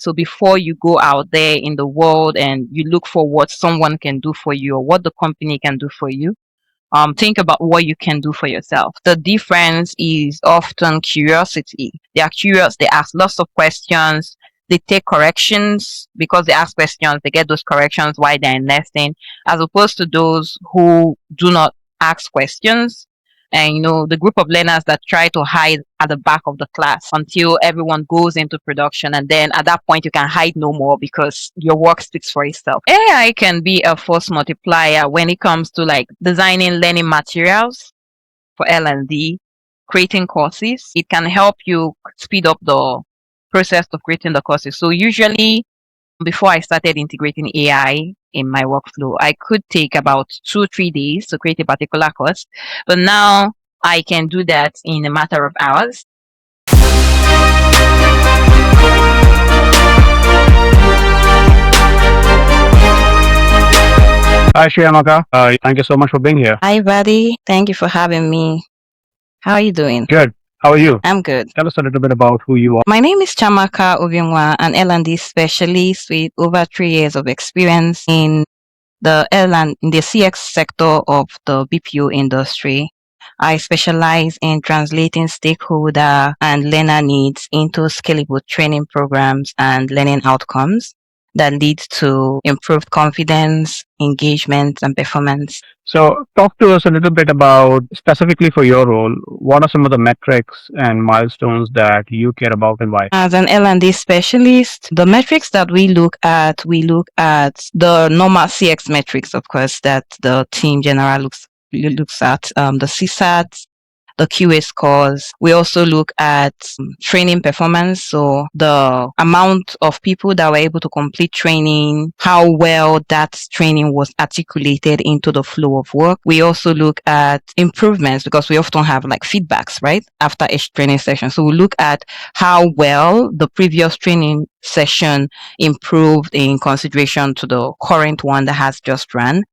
So before you go out there in the world and you look for what someone can do for you or what the company can do for you, think about what you can do for yourself. The difference is often curiosity. They are curious, they ask lots of questions, they take corrections because they ask questions, they get those corrections while they're investing, as opposed to those who do not ask questions. And the group of learners that try to hide at the back of the class until everyone goes into production. And then at that point, you can hide no more because your work speaks for itself. AI can be a force multiplier when it comes to like designing learning materials for L&D, creating courses. It can help you speed up the process of creating the courses. So usually before I started integrating AI in my workflow, I could take about 2 or 3 days to create a particular course. But now I can do that in a matter of hours. Hi, Chiamaka. Thank you so much for being here. Hi, buddy. Thank you for having me. How are you doing? Good. How are you? I'm good. Tell us a little bit about who you are. My name is Chiamaka Obinwa, an L&D specialist with over 3 years of experience in the CX sector of the BPO industry. I specialize in translating stakeholder and learner needs into scalable training programs and learning outcomes that lead to improved confidence, engagement, and performance. So, talk to us a little bit about, specifically for your role, what are some of the metrics and milestones that you care about and why? As an L&D specialist, the metrics that we look at the normal CX metrics, of course, that the team general looks at, the CSAT, the QA scores. We also look at training performance. So the amount of people that were able to complete training, how well that training was articulated into the flow of work. We also look at improvements because we often have like feedbacks, right? After each training session. So we look at how well the previous training session improved in consideration to the current one that has just run,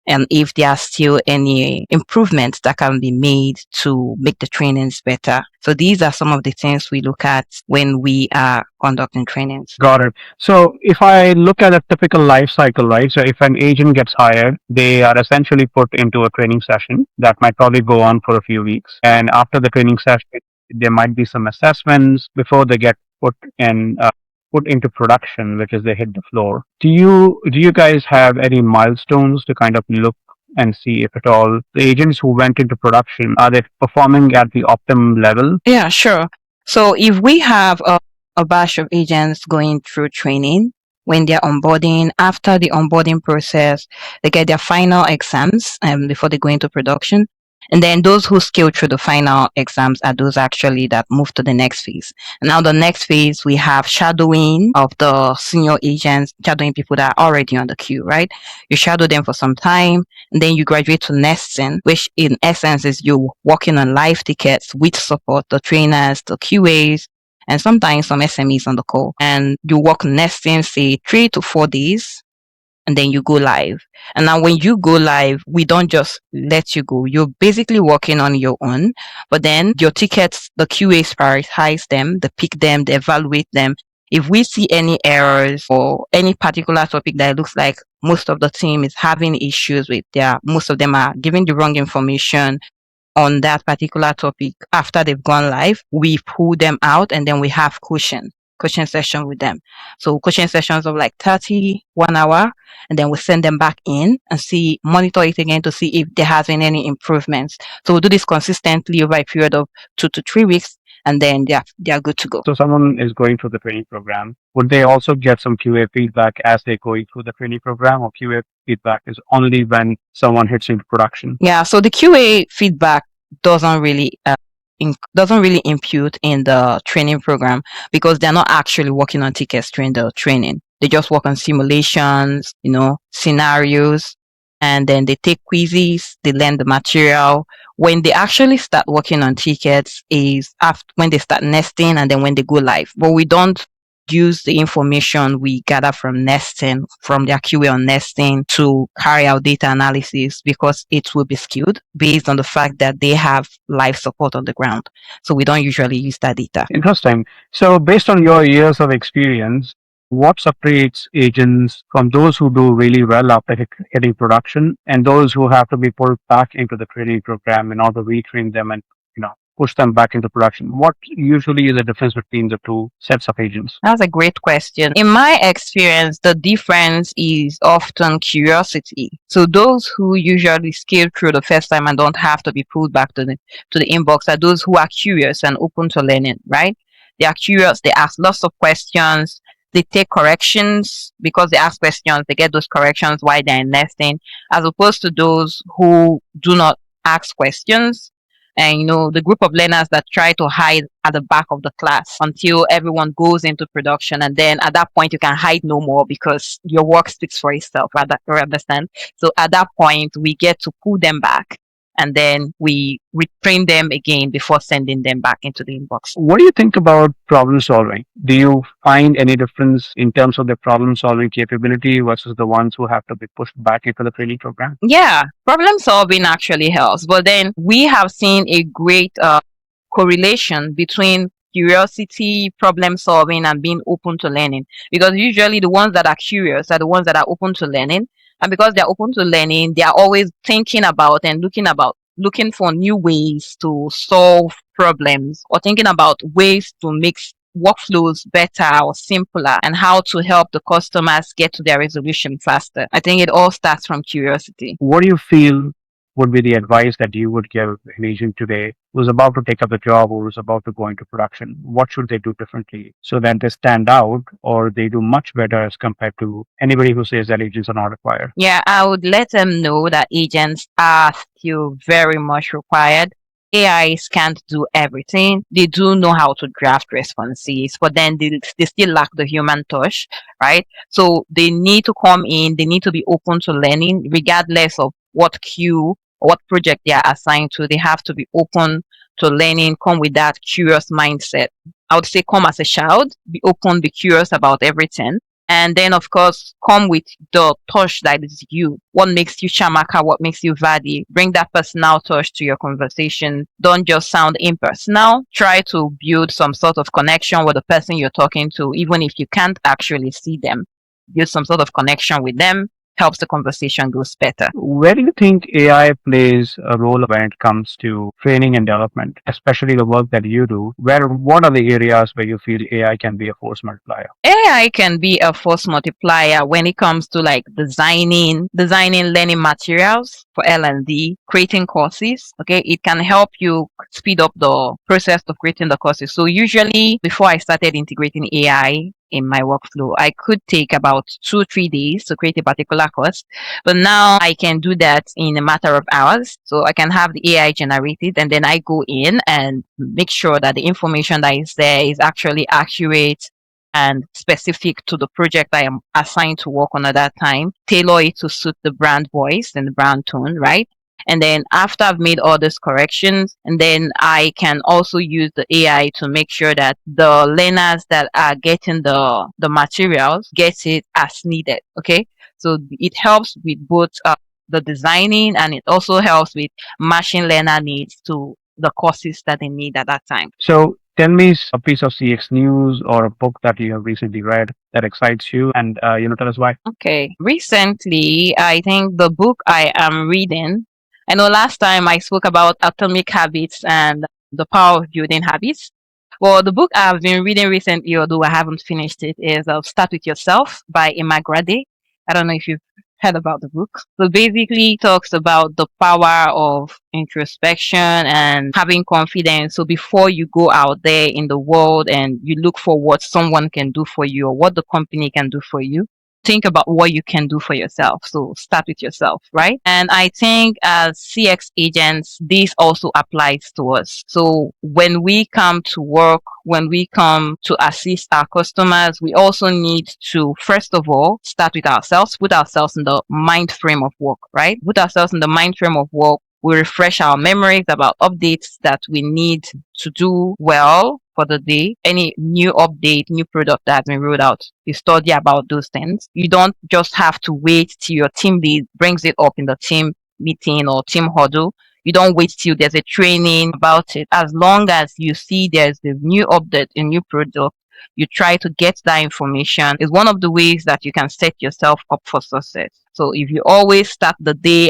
and if there are still any improvements that can be made to make the trainings better. So these are some of the things we look at when we are conducting trainings. Got it. So, if I look at a typical life cycle, right? So, if an agent gets hired, they are essentially put into a training session that might probably go on for a few weeks. And after the training session, there might be some assessments before they get put into production, which is they hit the floor. Do you guys have any milestones to kind of look and see if at all the agents who went into production, are they performing at the optimum level? Yeah, sure. So if we have a batch of agents going through training, when they're onboarding, after the onboarding process, they get their final exams before they go into production. And then those who scale through the final exams are those actually that move to the next phase. And now the next phase, we have shadowing of the senior agents, shadowing people that are already on the queue, right? You shadow them for some time, and then you graduate to nesting, which in essence is you working on live tickets with support, the trainers, the QAs, and sometimes some SMEs on the call. And you work nesting, say 3 to 4 days, and then you go live. And now when you go live, we don't just let you go. You're basically working on your own, but then your tickets, the QAs prioritize them, they pick them, they evaluate them. If we see any errors or any particular topic that it looks like most of the team is having issues with, most of them are giving the wrong information on that particular topic after they've gone live, we pull them out and then we have coaching session with them. So coaching sessions of like 1 hour, and then we send them back in and monitor it again to see if there has been any improvements. So we'll do this consistently over a period of 2 to 3 weeks, and then they are good to go. So, someone is going through the training program. Would they also get some QA feedback as they're going through the training program, or QA feedback is only when someone hits into production? Yeah, so the QA feedback doesn't really impute in the training program because they're not actually working on tickets during the training. They just work on simulations, scenarios, and then they take quizzes, they learn the material. When they actually start working on tickets is after when they start nesting and then when they go live. But we don't use the information we gather from nesting, from their QA on nesting, to carry out data analysis because it will be skewed based on the fact that they have live support on the ground. So we don't usually use that data. Interesting. So, based on your years of experience, What separates agents from those who do really well after hitting production and those who have to be pulled back into the training program in order to retrain them and push them back into production? What usually is the difference between the two sets of agents? That's a great question. In my experience, the difference is often curiosity. So those who usually scale through the first time and don't have to be pulled back to the inbox are those who are curious and open to learning, right? They are curious, they ask lots of questions, they take corrections because they ask questions, they get those corrections while they're nesting, as opposed to those who do not ask questions, and the group of learners that try to hide at the back of the class until everyone goes into production, and then at that point you can hide no more because your work speaks for itself, rather, you understand? So at that point we get to pull them back, and then we retrain them again before sending them back into the inbox. What do you think about problem solving? Do you find any difference in terms of the problem solving capability versus the ones who have to be pushed back into the training program? Yeah, problem solving actually helps, but then we have seen a great correlation between curiosity, problem solving, and being open to learning. Because usually the ones that are curious are the ones that are open to learning. And because they're open to learning, they are always thinking about and looking for new ways to solve problems, or thinking about ways to make workflows better or simpler, and how to help the customers get to their resolution faster. I think it all starts from curiosity. What do you feel would be the advice that you would give an agent today who's about to take up the job or who's about to go into production? What should they do differently so that they stand out or they do much better as compared to anybody who says that agents are not required? Yeah, I would let them know that agents are still very much required. AIs can't do everything. They do know how to draft responses, but then they still lack the human touch, right? So they need to come in, they need to be open to learning, regardless of what queue or what project they are assigned to. They have to be open to learning, come with that curious mindset. I would say come as a child, be open, be curious about everything. And then, of course, come with the touch that is you. What makes you Chiamaka? What makes you Vadi? Bring that personal touch to your conversation. Don't just sound impersonal. Try to build some sort of connection with the person you're talking to, even if you can't actually see them. Build some sort of connection with them, helps the conversation goes better. Where do you think AI plays a role when it comes to training and development, especially the work that you do? What are the areas where you feel AI can be a force multiplier? AI can be a force multiplier when it comes to like designing learning materials for L&D, creating courses. Okay, it can help you speed up the process of creating the courses. So usually before I started integrating AI in my workflow, I could take about 2-3 days to create a particular course, but now I can do that in a matter of hours. So I can have the AI generated, and then I go in and make sure that the information that is there is actually accurate and specific to the project I am assigned to work on at that time, tailor it to suit the brand voice and the brand tone, right? And then after I've made all these corrections, and then I can also use the AI to make sure that the learners that are getting the materials get it as needed. Okay, so it helps with both the designing, and it also helps with matching learner needs to the courses that they need at that time. So tell me a piece of CX news or a book that you have recently read that excites you and tell us why. Okay. Recently, I think the book I am reading, I know last time I spoke about atomic habits and the power of building habits. Well, the book I've been reading recently, although I haven't finished it, is Start With Yourself by Imagrade. I don't know if you've heard about the book. So basically it talks about the power of introspection and having confidence. So before you go out there in the world and you look for what someone can do for you or what the company can do for you, think about what you can do for yourself. So start with yourself, right? And I think as CX agents, this also applies to us. So when we come to work, when we come to assist our customers, we also need to, first of all, start with ourselves, put ourselves in the mind frame of work, right? Put ourselves in the mind frame of work. We refresh our memories about updates that we need to do well for the day. Any new update, new product that has been rolled out, you study about those things. You don't just have to wait till your team lead brings it up in the team meeting or team huddle. You don't wait till there's a training about it. As long as you see there's a new update, a new product, you try to get that information is one of the ways that you can set yourself up for success. So if you always start the day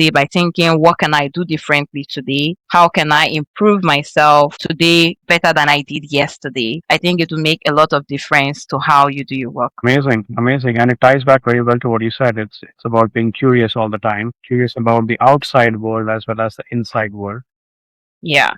by thinking, what can I do differently today? How can I improve myself today better than I did yesterday? I think it will make a lot of difference to how you do your work. Amazing, amazing, and it ties back very well to what you said. It's about being curious all the time, curious about the outside world as well as the inside world. Yeah.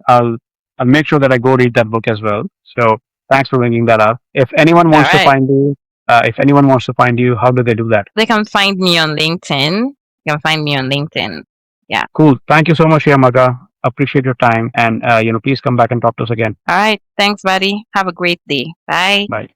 I'll I'll make sure that I go read that book as well. So thanks for bringing that up. If anyone All wants to right. find you, how do they do that? They can find me on LinkedIn. You can find me on LinkedIn. Yeah. Cool. Thank you so much, Yamaga. Appreciate your time, and please come back and talk to us again. All right. Thanks, buddy. Have a great day. Bye. Bye.